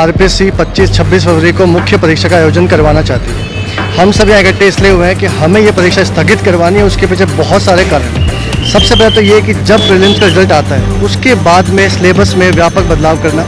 RPSC 25-26 फरवरी को मुख्य परीक्षा का आयोजन करवाना चाहती है। हम सब यहाँ इकट्ठे इसलिए हुए हैं कि हमें ये परीक्षा स्थगित करवानी है। उसके पीछे बहुत सारे कारण हैं। सबसे पहले तो ये कि जब प्रीलिम्स का रिजल्ट आता है उसके बाद में सिलेबस में व्यापक बदलाव करना,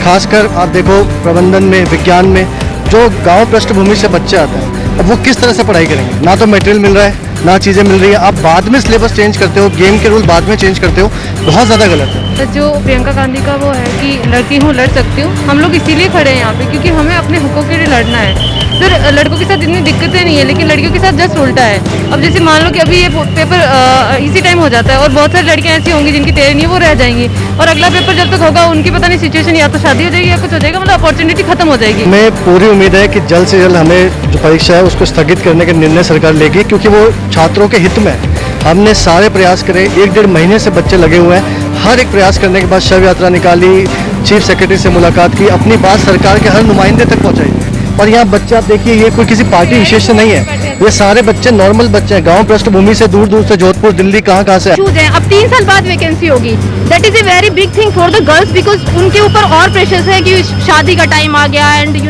खासकर आप देखो प्रबंधन में, विज्ञान में जो गाँव पृष्ठभूमि से बच्चे आते हैं, अब वो किस तरह से पढ़ाई करेंगे? ना तो मटेरियल मिल रहा है, ना चीज़ें मिल रही है। आप बाद में सिलेबस चेंज करते हो, गेम के रूल बाद में चेंज करते हो, बहुत ज़्यादा गलत है। जो प्रियंका गांधी का वो है कि लड़की हूँ लड़ सकती हूँ, हम लोग इसीलिए खड़े हैं यहाँ पे क्योंकि हमें अपने हकों के लिए लड़ना है। सर लड़कों के साथ इतनी दिक्कतें नहीं है, लेकिन लड़कियों के साथ जस्ट उल्टा है। अब जैसे मान लो कि अभी ये पेपर इसी टाइम हो जाता है और बहुत सारी लड़कियाँ ऐसी होंगी जिनकी तैयारी नहीं है, वो रह जाएंगी और अगला पेपर जब तक होगा उनकी पता नहीं सिचुएशन या तो शादी हो जाएगी या कुछ हो जाएगा, मतलब अपॉर्चुनिटी खत्म हो जाएगी। हमें पूरी उम्मीद है कि जल्द से जल्द हमें जो परीक्षा है उसको स्थगित करने का निर्णय सरकार लेगी, क्योंकि वो छात्रों के हित में है। हमने सारे प्रयास करे, 1-1.5 महीने से बच्चे लगे हुए हैं। हर एक प्रयास करने के बाद शव यात्रा निकाली, चीफ सेक्रेटरी से मुलाकात की, अपनी बात सरकार के हर नुमाइंदे तक पहुंचाई। और यहाँ बच्चे आप देखिए, ये कोई किसी पार्टी विशेष से नहीं है, ये सारे बच्चे नॉर्मल बच्चे हैं, गांव पृष्ठभूमि से, दूर दूर से, जोधपुर, दिल्ली, कहाँ से। अब 3 साल बाद वैकेंसी होगी, that is a very big thing for the girls, because उनके ऊपर और प्रेशर्स है कि शादी का टाइम आ गया एंड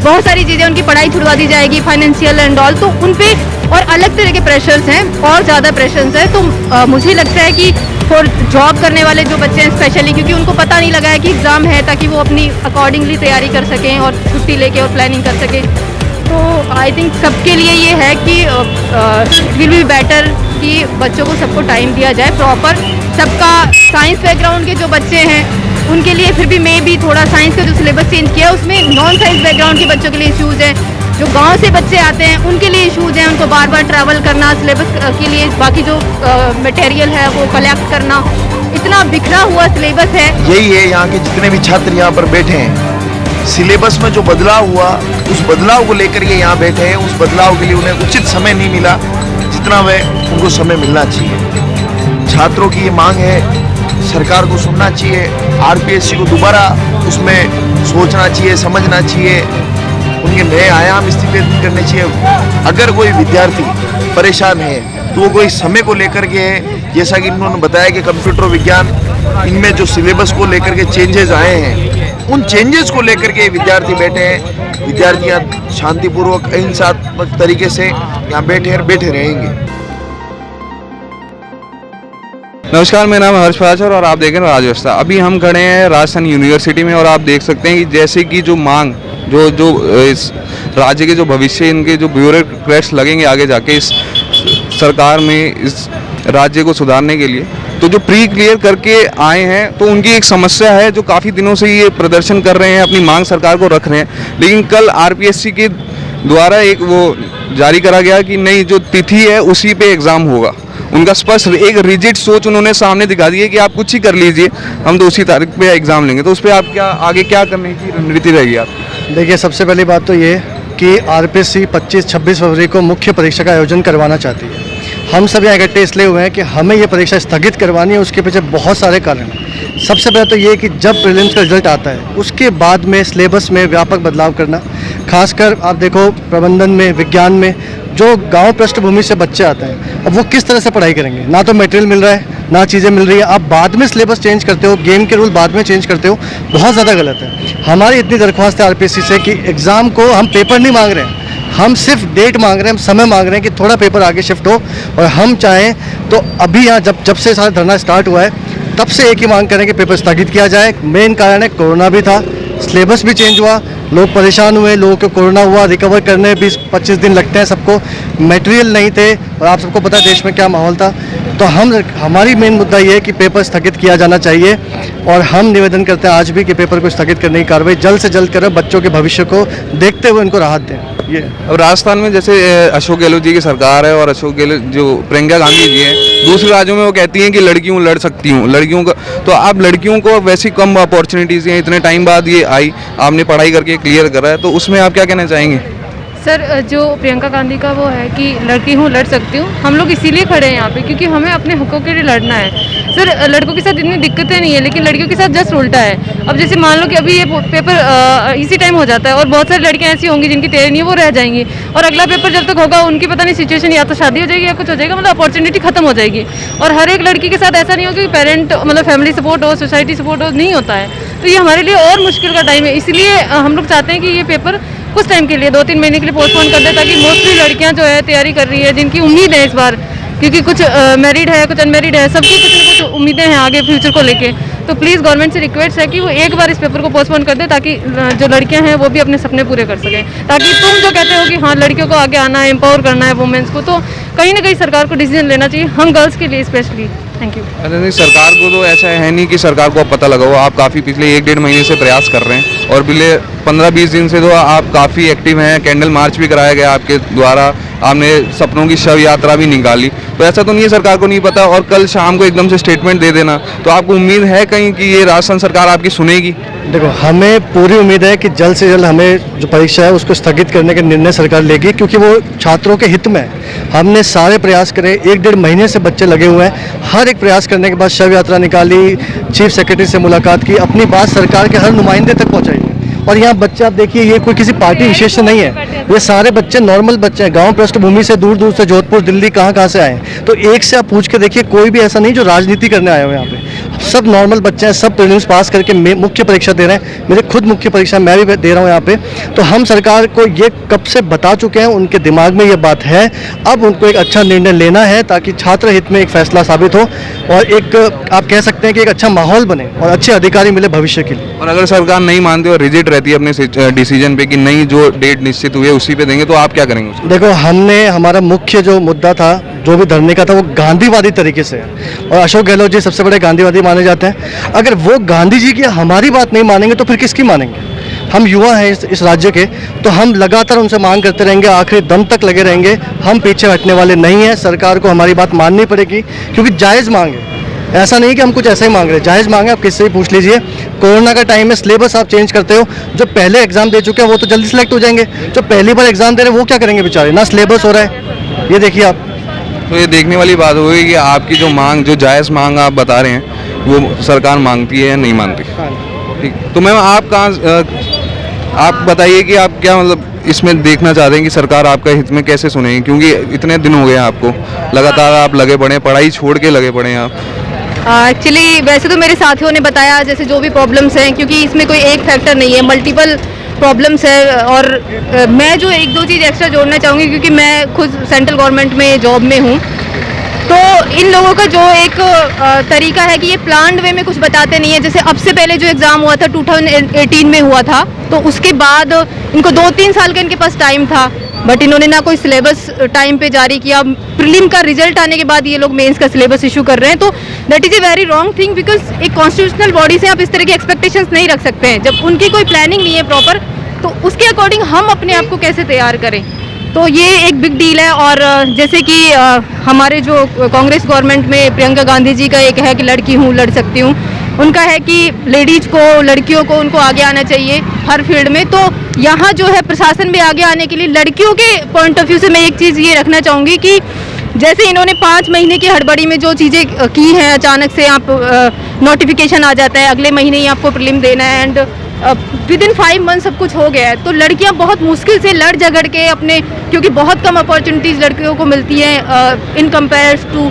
बहुत सारी चीजें, उनकी पढ़ाई छुड़वा दी जाएगी, फाइनेंशियल एंड ऑल, तो उनपे और अलग तरह के प्रेशर्स हैं और ज़्यादा प्रेशर्स हैं। तो मुझे लगता है कि फॉर जॉब करने वाले जो बच्चे हैं स्पेशली, क्योंकि उनको पता नहीं लगा है कि एग्ज़ाम है, ताकि वो अपनी अकॉर्डिंगली तैयारी कर सकें और छुट्टी लेके और प्लानिंग कर सकें। तो आई थिंक सबके लिए ये है कि इट विल बी बेटर कि बच्चों को सबको टाइम दिया जाए प्रॉपर। सबका साइंस बैकग्राउंड के जो बच्चे हैं उनके लिए फिर भी मैं भी थोड़ा साइंस का जो सिलेबस चेंज किया उसमें नॉन साइंस बैकग्राउंड के बच्चों के लिए इश्यूज़ हैं। जो गांव से बच्चे आते हैं उनके लिए इश्यूज़ हैं, उनको बार बार ट्रैवल करना, सिलेबस के लिए बाकी जो मटेरियल है वो कलेक्ट करना, इतना बिखरा हुआ सिलेबस है। यही है यहाँ के जितने भी छात्र यहाँ पर बैठे हैं, सिलेबस में जो बदलाव हुआ उस बदलाव को लेकर के यहाँ बैठे हैं। उस बदलाव के लिए उन्हें उचित समय नहीं मिला जितना वह उनको समय मिलना चाहिए। छात्रों की ये मांग है, सरकार को सुनना चाहिए, आरपीएससी को दोबारा उसमें सोचना चाहिए, समझना चाहिए, उनके नए आयाम स्थापित करने चाहिए। अगर कोई विद्यार्थी परेशान है तो वो कोई समय को लेकर के, जैसा कि इन्होंने बताया कि कंप्यूटर विज्ञान इनमें जो सिलेबस को लेकर के चेंजेस आए हैं, उन चेंजेस को लेकर के विद्यार्थी बैठे हैं। विद्यार्थियां शांतिपूर्वक अहिंसात्मक तरीके से यहाँ बैठे रहेंगे। नमस्कार, मेरा नाम है हर्ष पाचर और आप देख रहे हैं राजव्यवस्था। अभी हम खड़े हैं राजस्थान यूनिवर्सिटी में और आप देख सकते हैं कि जैसे कि जो मांग जो इस राज्य के जो भविष्य, इनके जो ब्यूरोक्रेट्स लगेंगे आगे जाके इस सरकार में, इस राज्य को सुधारने के लिए, तो जो प्री क्लियर करके आए हैं तो उनकी एक समस्या है, जो काफ़ी दिनों से ये प्रदर्शन कर रहे हैं, अपनी मांग सरकार को रख रहे हैं। लेकिन कल आरपीएससी के द्वारा एक वो जारी करा गया कि नहीं, जो तिथि है उसी पे एग्ज़ाम होगा। उनका स्पष्ट एक रिजिड सोच उन्होंने सामने दिखा दी है कि आप कुछ ही कर लीजिए, हम तो उसी तारीख पे एग्ज़ाम लेंगे। तो उस पर आप आगे क्या करने की रणनीति रहेगी आपकी? देखिए, सबसे पहली बात तो ये कि आरपीएससी 25-26 फरवरी को मुख्य परीक्षा का आयोजन करवाना चाहती है। हम सब यहाँ इकट्ठे इसलिए हुए हैं कि हमें ये परीक्षा स्थगित करवानी है। उसके पीछे बहुत सारे कारण हैं। सबसे पहले तो ये कि जब प्रीलिम्स का रिजल्ट आता है उसके बाद में सिलेबस में व्यापक बदलाव करना, खासकर आप देखो प्रबंधन में, विज्ञान में जो गांव पृष्ठभूमि से बच्चे आते हैं, अब वो किस तरह से पढ़ाई करेंगे? ना तो मटेरियल मिल रहा है, ना चीज़ें मिल रही है। आप बाद में सिलेबस चेंज करते हो, गेम के रूल बाद में चेंज करते हो, बहुत ज़्यादा गलत है। हमारी इतनी दरख्वास्त है आरपीएससी से कि एग्ज़ाम को हम पेपर नहीं मांग रहे हैं, हम सिर्फ डेट मांग रहे हैं, हम समय मांग रहे हैं कि थोड़ा पेपर आगे शिफ्ट हो। और हम चाहें तो अभी यहाँ जब से सारा धरना स्टार्ट हुआ है तब से एक ही मांग करें कि पेपर स्थगित किया जाए। मेन कारण है कोरोना भी था, सिलेबस भी चेंज हुआ, लोग परेशान हुए, लोगों को कोरोना हुआ, रिकवर करने 20-25 दिन लगते हैं सबको, मटेरियल नहीं थे और आप सबको पता है देश में क्या माहौल था। तो हमारी मेन मुद्दा ये है कि पेपर स्थगित किया जाना चाहिए और हम निवेदन करते हैं आज भी कि पेपर को स्थगित करने की कार्रवाई जल्द से जल्द करें, बच्चों के भविष्य को देखते हुए उनको राहत दें। ये अब राजस्थान में जैसे अशोक गहलोत जी की सरकार है और अशोक गहलोत जो प्रियंका गांधी जी हैं, दूसरे राज्यों में वो कहती हैं कि लड़कियों लड़ सकती हूँ, लड़कियों का, तो आप लड़कियों को वैसी कम अपॉर्चुनिटीज़ हैं, इतने टाइम बाद ये आई, आपने पढ़ाई करके क्लियर करा है, तो उसमें आप क्या कहना चाहेंगे? सर जो प्रियंका गांधी का वो है कि लड़की हूँ लड़ सकती हूँ, हम लोग इसीलिए खड़े हैं यहाँ पे क्योंकि हमें अपने हकों के लिए लड़ना है। सर लड़कों के साथ इतनी दिक्कतें नहीं है, लेकिन लड़कियों के साथ जस्ट उल्टा है। अब जैसे मान लो कि अभी ये पेपर इसी टाइम हो जाता है और बहुत सारी लड़कियाँ ऐसी होंगी जिनकी तैयारी नहीं है, वो रह जाएंगी और अगला पेपर जब तक होगा उनकी पता नहीं सिचुएशन, या तो शादी हो जाएगी या कुछ हो जाएगा, मतलब अपॉर्चुनिटी खत्म हो जाएगी। और हर एक लड़की के साथ ऐसा नहीं हो कि पेरेंट मतलब फैमिली सपोर्ट हो, सोसाइटी सपोर्ट हो, नहीं होता है। तो ये हमारे लिए और मुश्किल का टाइम है। इसलिए हम लोग चाहते हैं कि ये पेपर कुछ टाइम के लिए 2-3 महीने के लिए पोस्टपोन कर दे, ताकि मोस्टली लड़कियां जो है तैयारी कर रही है, जिनकी उम्मीद है इस बार, क्योंकि कुछ मैरिड है, कुछ अनमैरिड है, सबकी कुछ ना कुछ उम्मीदें हैं आगे फ्यूचर को लेके। तो प्लीज़ गवर्नमेंट से रिक्वेस्ट है कि वो एक बार इस पेपर को पोस्टपोन कर दे, ताकि जो लड़कियां हैं वो भी अपने सपने पूरे कर सकें। ताकि तुम जो कहते हो कि हाँ लड़कियों को आगे आना है, एम्पावर करना है वुमेन्स को, तो कहीं ना कहीं सरकार को डिसीजन लेना चाहिए, हम गर्ल्स के लिए स्पेशली। Thank you. अरे नहीं, सरकार को तो ऐसा है नहीं कि सरकार को अब पता लगा हो। आप काफ़ी पिछले 1-1.5 महीने से प्रयास कर रहे हैं और पिछले 15-20 दिन से तो आप काफ़ी एक्टिव हैं। कैंडल मार्च भी कराया गया आपके द्वारा, आपने सपनों की शव यात्रा भी निकाली। तो ऐसा तो नहीं है सरकार को नहीं पता, और कल शाम को एकदम से स्टेटमेंट दे देना, तो आपको उम्मीद है कहीं कि ये राजस्थान सरकार आपकी सुनेगी? देखो, हमें पूरी उम्मीद है कि जल्द से जल्द हमें जो परीक्षा है उसको स्थगित करने का निर्णय सरकार लेगी, क्योंकि वो छात्रों के हित में है। हमने सारे प्रयास करे, 1-1.5 महीने से बच्चे लगे हुए हैं। हर एक प्रयास करने के बाद शव यात्रा निकाली, चीफ सेक्रेटरी से मुलाकात की, अपनी बात सरकार के हर नुमाइंदे तक पहुंचाई है। और यहाँ बच्चे आप देखिए, ये कोई किसी पार्टी विशेष से नहीं है, ये सारे बच्चे नॉर्मल बच्चे हैं, गांव पृष्ठभूमि से, दूर दूर से, जोधपुर, दिल्ली, कहाँ से आए हैं। तो एक से आप पूछ के देखिए, कोई भी ऐसा नहीं जो राजनीति करने आए हुए यहाँ पे। सब नॉर्मल बच्चे हैं, सब प्रीलिम्स पास करके मुख्य परीक्षा दे रहे हैं। मेरे खुद मुख्य परीक्षा मैं भी दे रहा हूँ यहाँ पे। तो हम सरकार को ये कब से बता चुके हैं, उनके दिमाग में ये बात है। अब उनको एक अच्छा निर्णय लेना है, ताकि छात्र हित में एक फैसला साबित हो और एक आप कह सकते हैं कि एक अच्छा माहौल बने और अच्छे अधिकारी मिले भविष्य के लिए। और अगर सरकार नहीं मानती और रिजिड रहती है अपने डिसीजन पे कि नहीं, जो डेट निश्चित हुई है उसी पे देंगे, तो आप क्या करेंगे उसको? देखो, हमने हमारा मुख्य जो मुद्दा था, जो भी धरने का था, वो गांधीवादी तरीके से है और अशोक गहलोत जी सबसे बड़े गांधीवादी माने जाते हैं। अगर वो गांधी जी की हमारी बात नहीं मानेंगे तो फिर किसकी मानेंगे? हम युवा हैं इस राज्य के, तो हम लगातार उनसे मांग करते रहेंगे, आखिरी दम तक लगे रहेंगे। हम पीछे हटने वाले नहीं हैं। सरकार को हमारी बात माननी पड़ेगी, क्योंकि जायज़ मांग है। ऐसा नहीं कि हम कुछ ऐसा ही मांग रहे हैं, जायज़ मांग है। आप किससे भी पूछ लीजिए। कोरोना का टाइम है, सिलेबस आप चेंज करते हो। जो पहले एग्जाम दे चुके हैं वो तो जल्दी सेलेक्ट हो जाएंगे, जो पहली बार एग्जाम दे रहे हैं वो क्या करेंगे बेचारे? ना सिलेबस हो रहा है, ये देखिए आप। तो ये देखने वाली बात होगी कि आपकी जो मांग, जो जायज़ मांग आप बता रहे हैं, वो सरकार मांगती है या नहीं मानती। ठीक, तो मैम आप आप बताइए कि आप क्या मतलब इसमें देखना चाहते हैं कि सरकार आपका हित में कैसे सुनेगी, क्योंकि इतने दिन हो गए हैं आपको, लगातार आप लगे पड़े हैं, पढ़ाई छोड़ के लगे पड़े हैं आप। एक्चुअली वैसे तो मेरे साथियों ने बताया जैसे जो भी प्रॉब्लम्स हैं, क्योंकि इसमें कोई एक फैक्टर नहीं है, मल्टीपल प्रॉब्लम्स है। और मैं जो 1-2 चीज़ एक्स्ट्रा जोड़ना चाहूँगी, क्योंकि मैं खुद सेंट्रल गवर्नमेंट में जॉब में हूँ, तो इन लोगों का जो एक तरीका है कि ये प्लान्ड वे में कुछ बताते नहीं है। जैसे अब से पहले जो एग्ज़ाम हुआ था 2018 में हुआ था, तो उसके बाद इनको 2-3 साल का इनके पास टाइम था, बट इन्होंने ना कोई सिलेबस टाइम पे जारी किया। प्रीलिम का रिजल्ट आने के बाद ये लोग मेंस का सिलेबस इशू कर रहे हैं, तो that is a very wrong thing, because एक कॉन्स्टिट्यूशनल बॉडी से आप इस तरह की एक्सपेक्टेशंस नहीं रख सकते हैं। जब उनकी कोई प्लानिंग नहीं है प्रॉपर, तो उसके अकॉर्डिंग हम अपने आप को कैसे तैयार करें? तो ये एक बिग डील है। और जैसे कि हमारे जो कांग्रेस गवर्नमेंट में प्रियंका गांधी जी का एक है कि लड़की हूँ लड़ सकती हूँ, उनका है कि लेडीज को, लड़कियों को, उनको आगे आना चाहिए हर फील्ड में। तो यहाँ जो है प्रशासन भी आगे आने के लिए लड़कियों के पॉइंट ऑफ व्यू से मैं एक चीज़ ये रखना चाहूँगी कि जैसे इन्होंने 5 महीने की हड़बड़ी में जो चीज़ें की हैं, अचानक से आप नोटिफिकेशन आ जाता है, अगले महीने ही आपको प्रीलिम देना है, एंड विदिन 5 मंथ सब कुछ हो गया है। तो लड़कियां बहुत मुश्किल से लड़ झगड़ के अपने, क्योंकि बहुत कम अपॉर्चुनिटीज़ लड़कियों को मिलती हैं इन कंपेयर टू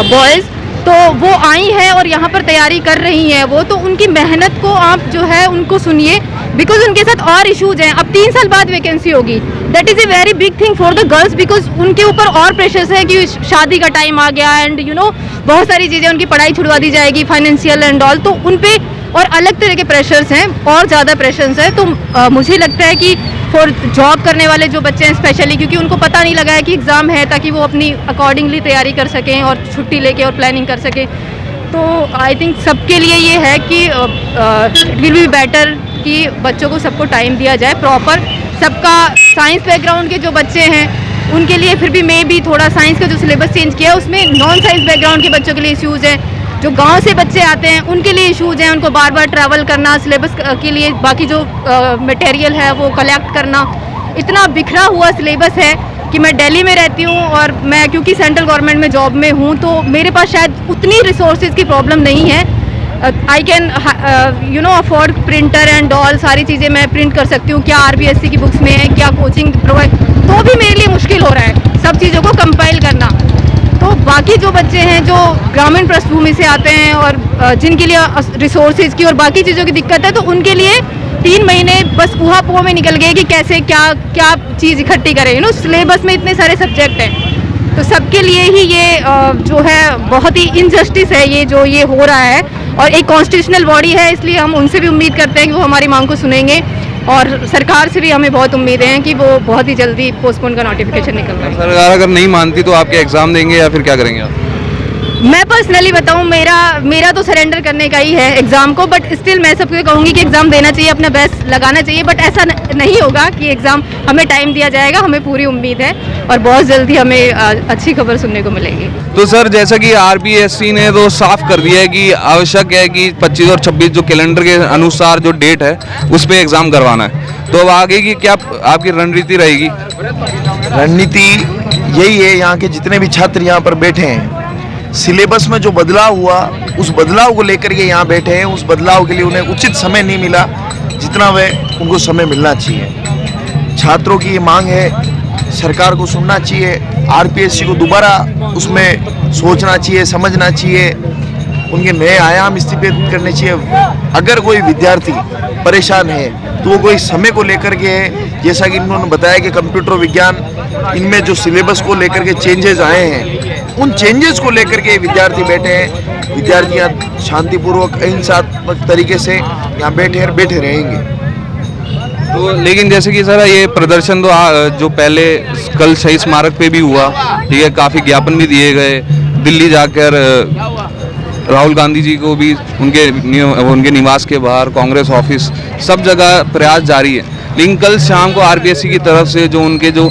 बॉयज़, तो वो आई हैं और यहाँ पर तैयारी कर रही हैं वो, तो उनकी मेहनत को आप जो है उनको सुनिए, बिकॉज उनके साथ और इश्यूज हैं। अब 3 साल बाद वैकेंसी होगी, that is a very big thing for the girls, because उनके ऊपर और प्रेशर्स है कि शादी का टाइम आ गया, एंड यू नो बहुत सारी चीज़ें, उनकी पढ़ाई छुड़वा दी जाएगी, फाइनेंशियल एंड ऑल, तो उन पे और अलग तरह के प्रेशर्स हैं, और ज़्यादा प्रेशर्स हैं। तो मुझे लगता है कि फॉर जॉब करने वाले जो बच्चे हैं स्पेशली, क्योंकि उनको पता नहीं लगा है कि एग्ज़ाम है, ताकि वो अपनी अकॉर्डिंगली तैयारी कर सकें और छुट्टी लेके और प्लानिंग कर सकें। तो आई थिंक सबके लिए ये है कि इट विल बी बेटर कि बच्चों को सबको टाइम दिया जाए प्रॉपर। सबका साइंस बैकग्राउंड के जो बच्चे हैं उनके लिए फिर भी मे भी थोड़ा साइंस का जो सिलेबस चेंज किया है उसमें नॉन साइंस बैकग्राउंड के बच्चों के लिए इश्यूज़ हैं। जो गांव से बच्चे आते हैं उनके लिए इश्यूज़ हैं, उनको बार बार ट्रैवल करना, सिलेबस के लिए बाकी जो मटेरियल है वो कलेक्ट करना। इतना बिखरा हुआ सिलेबस है कि मैं दिल्ली में रहती हूँ और मैं क्योंकि सेंट्रल गवर्नमेंट में जॉब में हूँ, तो मेरे पास शायद उतनी रिसोर्सेज की प्रॉब्लम नहीं है। I can you know afford printer and all, सारी चीज़ें मैं प्रिंट कर सकती हूँ। क्या RBSC की बुक्स में है, क्या कोचिंग प्रोवाइड, तो भी मेरे लिए मुश्किल हो रहा है सब चीज़ों को कंपाइल करना। तो बाकी जो बच्चे हैं जो ग्रामीण पृष्ठभूमि से आते हैं और जिनके लिए रिसोर्सेज की और बाकी चीज़ों की दिक्कत है, तो उनके लिए 3 महीने बस ऊहा-पोहा में निकल गए कि कैसे क्या क्या चीज़ इकट्ठी करें। सिलेबस में इतने सारे सब्जेक्ट हैं, तो सबके लिए ही ये जो है बहुत ही इनजस्टिस है ये जो ये हो रहा है। और एक कॉन्स्टिट्यूशनल बॉडी है, इसलिए हम उनसे भी उम्मीद करते हैं कि वो हमारी मांग को सुनेंगे, और सरकार से भी हमें बहुत उम्मीदें हैं कि वो बहुत ही जल्दी पोस्टपोन का नोटिफिकेशन निकल रहा है। सरकार अगर नहीं मानती तो आपके एग्जाम देंगे या फिर क्या करेंगे आप? मैं पर्सनली बताऊं, मेरा तो सरेंडर करने का ही है एग्ज़ाम को, बट स्टिल मैं सबको कहूँगी कि एग्ज़ाम देना चाहिए, अपना बेस्ट लगाना चाहिए, बट ऐसा नहीं होगा कि एग्ज़ाम हमें टाइम दिया जाएगा। हमें पूरी उम्मीद है और बहुत जल्दी हमें अच्छी खबर सुनने को मिलेगी। तो सर, जैसा कि आरपीएससी ने तो साफ कर दिया है कि आवश्यक है कि 25 और 26 जो कैलेंडर के अनुसार जो डेट है उस पर एग्ज़ाम करवाना है, तो अब आगे की क्या आपकी रणनीति रहेगी? रणनीति यही है, यहाँ के जितने भी छात्र यहाँ पर बैठे हैं, सिलेबस में जो बदलाव हुआ उस बदलाव को लेकर के यहाँ बैठे हैं। उस बदलाव के लिए उन्हें उचित समय नहीं मिला जितना वह उनको समय मिलना चाहिए। छात्रों की ये मांग है, सरकार को सुनना चाहिए, आरपीएससी को दोबारा उसमें सोचना चाहिए, समझना चाहिए, उनके नए आयाम स्थापित करने चाहिए। अगर कोई विद्यार्थी परेशान है तो वो कोई समय को लेकर के है, जैसा कि इन्होंने बताया कि कंप्यूटर विज्ञान इनमें जो सिलेबस को लेकर के चेंजेस आए हैं, उन चेंजेस को लेकर के विद्यार्थी बैठे हैं। विद्यार्थी यहाँ शांतिपूर्वक अहिंसात्मक तरीके से यहाँ बैठे रहेंगे। तो लेकिन जैसे कि सर ये प्रदर्शन तो जो पहले कल शहीद स्मारक पे भी हुआ, ठीक है, काफ़ी ज्ञापन भी दिए गए, दिल्ली जाकर राहुल गांधी जी को भी उनके निवास के बाहर, कांग्रेस ऑफिस, सब जगह प्रयास जारी है। लेकिन कल शाम को आरपीएससी की तरफ से जो उनके जो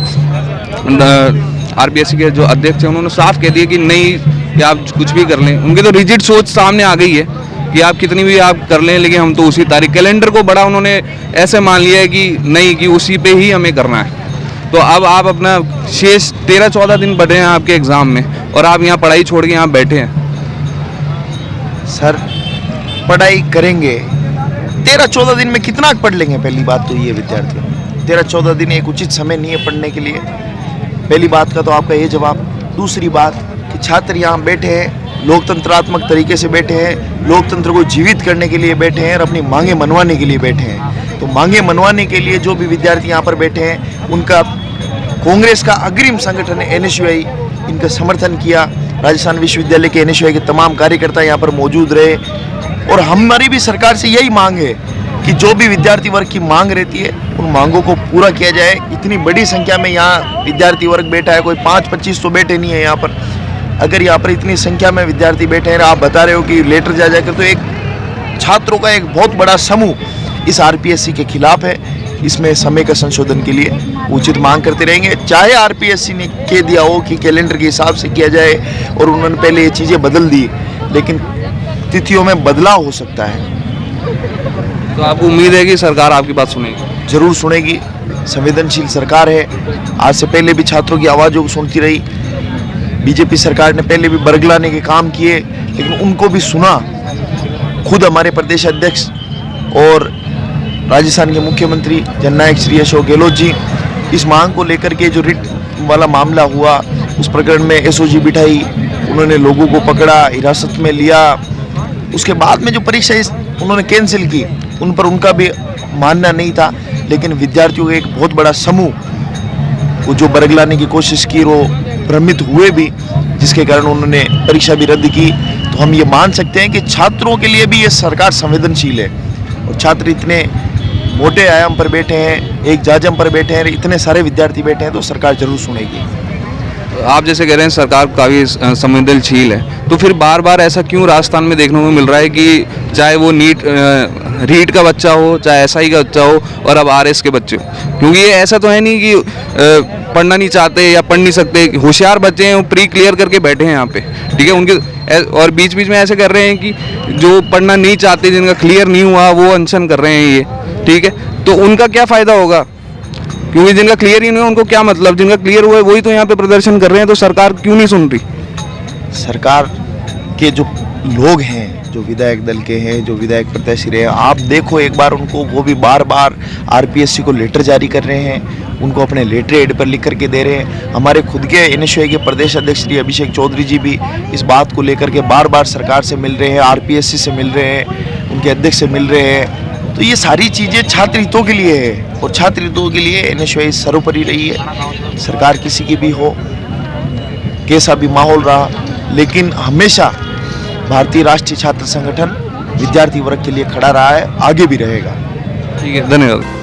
आरपीएससी के जो अध्यक्ष हैं उन्होंने साफ कह दिया कि नहीं, कि आप कुछ भी कर लें। उनकी तो रिजिड सोच सामने आ गई है कि आप कितनी भी आप कर लें, लेकिन हम तो उसी तारीख, कैलेंडर को बड़ा उन्होंने ऐसे मान लिया है कि नहीं, कि उसी पे ही हमें करना है। तो अब आप अपना शेष 13-14 दिन बचे हैं आपके एग्ज़ाम में, और आप यहाँ पढ़ाई छोड़ के यहाँ बैठे हैं। सर, पढ़ाई करेंगे 13-14 दिन में कितना पढ़ लेंगे? पहली बात तो ये विद्यार्थी, 13-14 दिन एक उचित समय नहीं है पढ़ने के लिए। पहली बात का तो आपका ये जवाब। दूसरी बात कि छात्र यहाँ बैठे हैं, लोकतंत्रात्मक तरीके से बैठे हैं, लोकतंत्र को जीवित करने के लिए बैठे हैं और अपनी मांगे मनवाने के लिए बैठे हैं। तो मांगे मनवाने के लिए जो भी विद्यार्थी यहाँ पर बैठे हैं, उनका कांग्रेस का अग्रिम संगठन एनएसयूआई इनका समर्थन किया। राजस्थान विश्वविद्यालय के एनएसयूआई के तमाम कार्यकर्ता यहाँ पर मौजूद रहे, और हमारी भी सरकार से यही मांग है कि जो भी विद्यार्थी वर्ग की मांग रहती है उन मांगों को पूरा किया जाए। इतनी बड़ी संख्या में यहाँ विद्यार्थी वर्ग बैठा है, कोई 5-25 तो बैठे नहीं है यहाँ पर। अगर यहाँ पर इतनी संख्या में विद्यार्थी बैठे हैं, आप बता रहे हो कि लेटर जा जाकर, तो एक छात्रों का एक बहुत बड़ा समूह इस आरपीएससी के खिलाफ है। इसमें समय का संशोधन के लिए उचित मांग करते रहेंगे, चाहे आरपीएससी ने कह दिया हो कि कैलेंडर के हिसाब से किया जाए, और उन्होंने पहले ये चीज़ें बदल दी, लेकिन तिथियों में बदलाव हो सकता है। तो आपको उम्मीद है कि सरकार आपकी बात सुनेगी? जरूर सुनेगी, संवेदनशील सरकार है। आज से पहले भी छात्रों की आवाज़ों को सुनती रही। बीजेपी सरकार ने पहले भी बरगलाने के काम किए, लेकिन उनको भी सुना। खुद हमारे प्रदेश अध्यक्ष और राजस्थान के मुख्यमंत्री जननायक श्री अशोक गहलोत जी इस मांग को लेकर के जो रिट वाला मामला हुआ, उस प्रकरण में एसओजी बिठाई, उन्होंने लोगों को पकड़ा, हिरासत में लिया। उसके बाद में जो परीक्षा उन्होंने कैंसिल की, उन पर उनका भी मानना नहीं था, लेकिन विद्यार्थियों का एक बहुत बड़ा समूह वो जो बरगलाने की कोशिश की, वो भ्रमित हुए भी, जिसके कारण उन्होंने परीक्षा भी रद्द की। तो हम ये मान सकते हैं कि छात्रों के लिए भी ये सरकार संवेदनशील है, और छात्र इतने मोटे आयाम पर बैठे हैं, एक जाजम पर बैठे हैं, इतने सारे विद्यार्थी बैठे हैं, तो सरकार जरूर सुनेगी। आप जैसे कह रहे हैं सरकार काफ़ी संवेदनशील है, तो फिर बार बार ऐसा क्यों राजस्थान में देखने को मिल रहा है कि चाहे वो रीट का बच्चा हो, चाहे एसआई का बच्चा हो, और अब आरएस के बच्चे हो? क्योंकि ये ऐसा तो है नहीं कि पढ़ना नहीं चाहते या पढ़ नहीं सकते, होशियार बच्चे हैं, वो प्री क्लियर करके बैठे हैं यहाँ पे, ठीक है, उनके, और बीच बीच में ऐसे कर रहे हैं कि जो पढ़ना नहीं चाहते, जिनका क्लियर नहीं हुआ, वो अनशन कर रहे हैं ये, ठीक है। तो उनका क्या फ़ायदा होगा? क्योंकि जिनका क्लियर ही नहीं हुआ उनको क्या मतलब, जिनका क्लियर हुआ है वही तो यहाँ पे प्रदर्शन कर रहे हैं, तो सरकार क्यों नहीं सुन रही? सरकार के जो लोग हैं जो विधायक दल के हैं, जो विधायक प्रत्याशी रहे हैं, आप देखो एक बार उनको, वो भी बार बार आरपीएससी को लेटर जारी कर रहे हैं, उनको अपने लेटर हेड पर लिख करके दे रहे हैं। हमारे खुद के एनएसयूआई के प्रदेश अध्यक्ष श्री अभिषेक चौधरी जी भी इस बात को लेकर के बार बार सरकार से मिल रहे हैं, आरपीएससी से मिल रहे हैं, उनके अध्यक्ष से मिल रहे हैं। तो ये सारी चीज़ें छात्र हितों के लिए है और छात्र हितों के लिए एनएसयूआई सर्वोपरि रही है। सरकार किसी की भी हो, कैसा भी माहौल रहा, लेकिन हमेशा भारतीय राष्ट्रीय छात्र संगठन विद्यार्थी वर्ग के लिए खड़ा रहा है, आगे भी रहेगा। ठीक है, धन्यवाद।